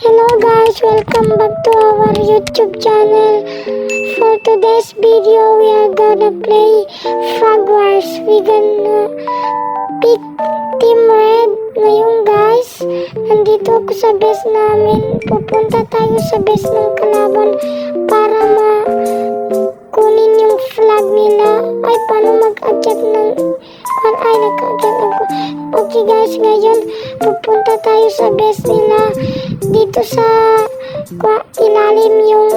Hello guys, welcome back to our YouTube channel. For today's video, we are gonna play Frog Wars. We gonna pick Team Red. Ngayon guys, nandito ako sa base namin. Pupunta tayo sa base ng kalaban para kunin yung flag nila. Ay, paano mag-adjust ng... Ay, nag-adjust ako. Okay guys, ngayon pupunta tayo sa base nila. Dito sa ilalim yung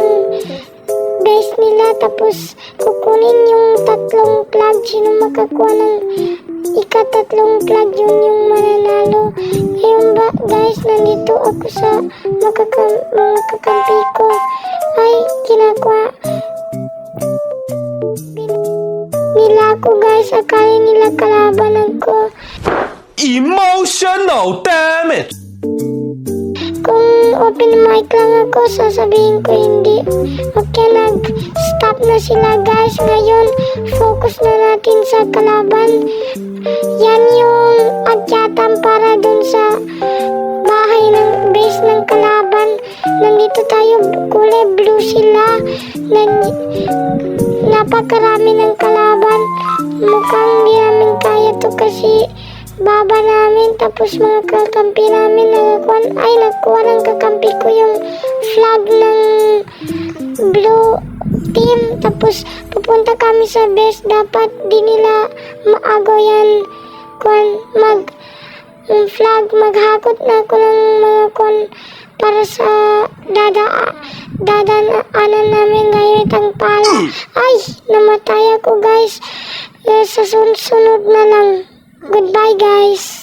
base nila. Tapos kukunin yung tatlong flag. Sino makakuha ng ikatatlong flag, yun yung mananalo. Ngayon ba guys, nandito ako sa mga kakampi ko. Ay, kinakuha nila ako guys. Akala nila kalabanan ko. Emotional damage! Kung open mic lang ako, sasabihin ko hindi. Okay, nag-stop na sila guys. Ngayon, focus na natin sa kalaban. Yan yung akyatan para dun sa bahay ng base ng kalaban. Nandito tayo, kulay blue sila. Napakarami ng kalaban. Mukhang di namin kaya to kasi baba namin, tapos mga kakampi namin nakuha ng kakampi ko yung flag ng blue team. Tapos pupunta kami sa base. Dapat di nila maagaw yan flag. Maghakot na ako ng mga para sa dadaanan namin ngayon ang pala. Ay, namatay ako guys. Sa sunod na lang. Goodbye guys.